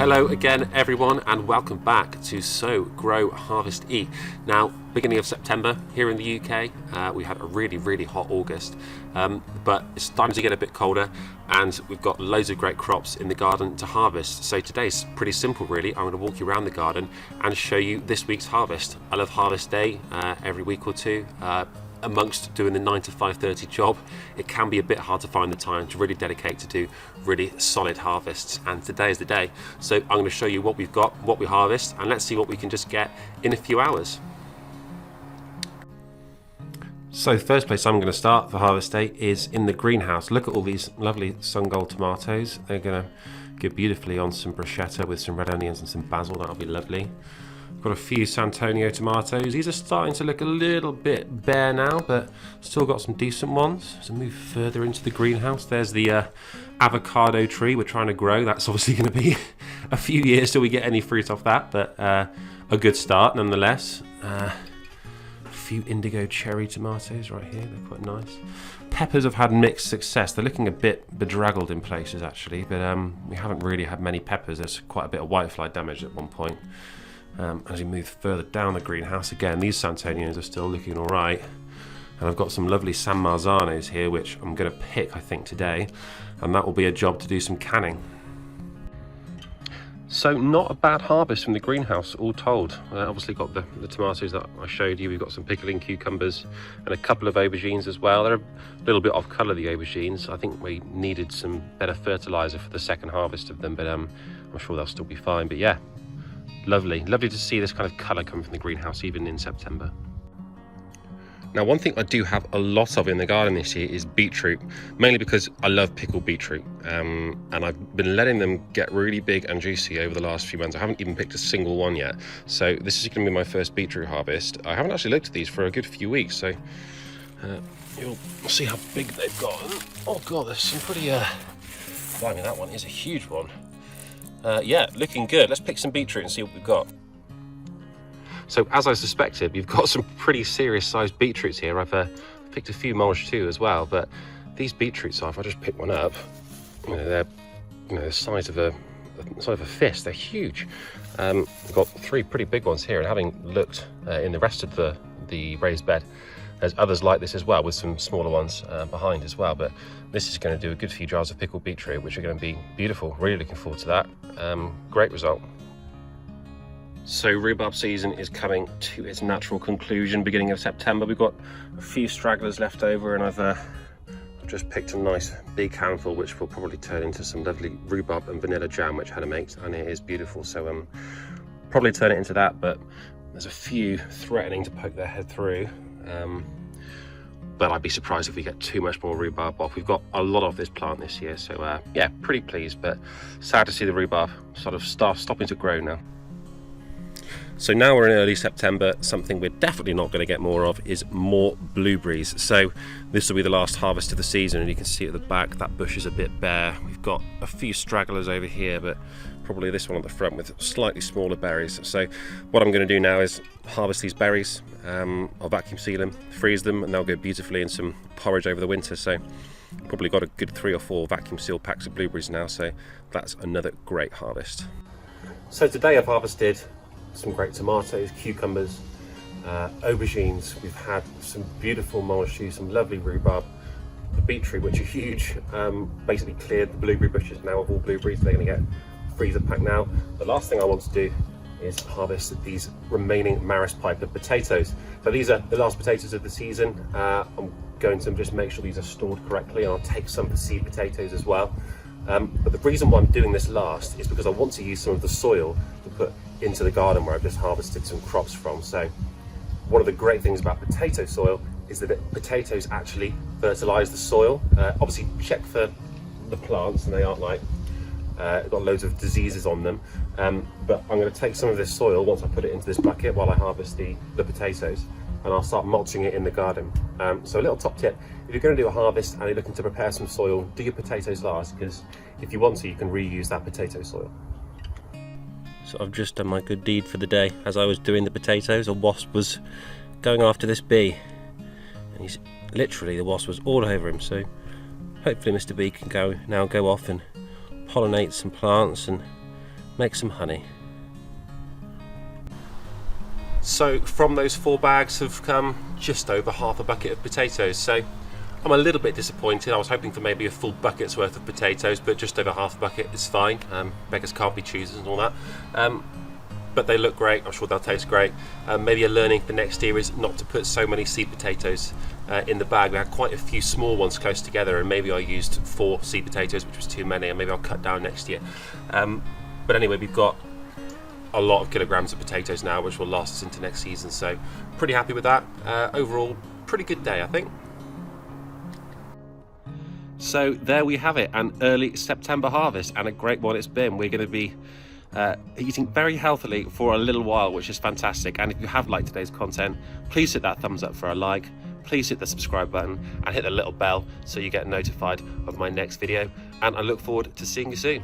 Hello again everyone, and welcome back to Sow-Grow-Harvest-Eat. Now, beginning of September here in the UK, we had a really hot August, but it's starting to get a bit colder and we've got loads of great crops in the garden to harvest. So today's pretty simple really. I'm going to walk you around the garden and show you this week's harvest. I love harvest day every week or two. Amongst doing the 9 to 5:30 job, it can be a bit hard to find the time to really dedicate to do really solid harvests, and today is the day. So I'm going to show you what we've got, what we harvest, and let's see what we can just get in a few hours. So the first place I'm going to start for harvest day is in the greenhouse. Look at all these lovely sun-gold tomatoes. They're going to go beautifully on some bruschetta with some red onions and some basil. That'll be lovely. Got a few Santonio tomatoes. These are starting to look a little bit bare now, but still got some decent ones. So move further into the greenhouse. There's the avocado tree we're trying to grow. That's obviously going to be a few years till we get any fruit off that, but a good start nonetheless. A few indigo cherry tomatoes right here. They're quite nice. Peppers have had mixed success. They're looking a bit bedraggled in places actually, but we haven't really had many peppers. There's quite a bit of whitefly damage at one point. As we move further down the greenhouse, again, these Santonians are still looking all right. And I've got some lovely San Marzanos here, which I'm going to pick, I think, today. And that will be a job to do some canning. So not a bad harvest from the greenhouse, all told. Obviously got the tomatoes that I showed you. We've got some pickling cucumbers and a couple of aubergines as well. They're a little bit off colour, the aubergines. I think we needed some better fertiliser for the second harvest of them, but I'm sure they'll still be fine. But yeah. Lovely to see this kind of colour come from the greenhouse even in September. Now, one thing I do have a lot of in the garden this year is beetroot, mainly because I love pickled beetroot, and I've been letting them get really big and juicy over the last few months. I haven't even picked a single one yet, so this is going to be my first beetroot harvest. I haven't actually looked at these for a good few weeks, so you'll see how big they've gotten. Oh god, there's some pretty blimey, that one is a huge one. Yeah, looking good. Let's pick some beetroot and see what we've got. So as I suspected, we've got some pretty serious sized beetroots here. I've picked a few mulch too as well, but these beetroots are, if I just pick one up, they're the size of a fist. They're huge. We've got three pretty big ones here, and having looked in the rest of the raised bed, there's others like this as well, with some smaller ones behind as well, but this is going to do a good few jars of pickled beetroot, which are going to be beautiful. Really looking forward to that. Great result. So rhubarb season is coming to its natural conclusion, beginning of September. We've got a few stragglers left over, and I've just picked a nice big handful, which will probably turn into some lovely rhubarb and vanilla jam, which Hannah makes, and it is beautiful. So probably turn it into that, but there's a few threatening to poke their head through. But I'd be surprised if we get too much more rhubarb off. We've got a lot of this plant this year, so yeah, pretty pleased, but sad to see the rhubarb sort of stopping to grow now. So now we're in early September. Something we're definitely not going to get more of is more blueberries. So this will be the last harvest of the season, and you can see at the back that bush is a bit bare. We've got a few stragglers over here, but probably this one at the front with slightly smaller berries. So what I'm going to do now is harvest these berries. I'll vacuum seal them, freeze them, and they'll go beautifully in some porridge over the winter. So probably got a good 3 or 4 vacuum seal packs of blueberries now, so that's another great harvest. So today I've harvested some great tomatoes, cucumbers, aubergines. We've had some beautiful mulch, some lovely rhubarb, the beetroot, which are huge. Basically cleared the blueberry bushes now of all blueberries. They're going to get freezer packed now. The last thing I want to do is harvest these remaining Maris Piper potatoes. So these are the last potatoes of the season. I'm going to just make sure these are stored correctly, and I'll take some for seed potatoes as well. But the reason why I'm doing this last is because I want to use some of the soil to put into the garden where I've just harvested some crops from. So one of the great things about potato soil is that potatoes actually fertilize the soil. Obviously check for the plants, and they aren't like got loads of diseases on them, but I'm going to take some of this soil once I put it into this bucket while I harvest the potatoes, and I'll start mulching it in the garden. So a little top tip: if you're going to do a harvest and you're looking to prepare some soil, do your potatoes last, because if you want to, you can reuse that potato soil. So I've just done my good deed for the day. As I was doing the potatoes, a wasp was going after this bee, and he's literally, the wasp was all over him. So hopefully Mr. Bee can go off and pollinate some plants and make some honey. So from those 4 bags have come just over half a bucket of potatoes. So I'm a little bit disappointed. I was hoping for maybe a full bucket's worth of potatoes, but just over half a bucket is fine. Beggars can't be choosers and all that. But they look great. I'm sure they'll taste great. Maybe a learning for next year is not to put so many seed potatoes in the bag. We had quite a few small ones close together, and maybe I used 4 seed potatoes, which was too many, and maybe I'll cut down next year. But anyway, we've got a lot of kilograms of potatoes now, which will last us into next season, so pretty happy with that. Overall, pretty good day, I think. So there we have it, an early September harvest, and a great one it's been. We're going to be eating very healthily for a little while, which is fantastic. And if you have liked today's content, please hit that thumbs up for a like, please hit the subscribe button and hit the little bell so you get notified of my next video, and I look forward to seeing you soon.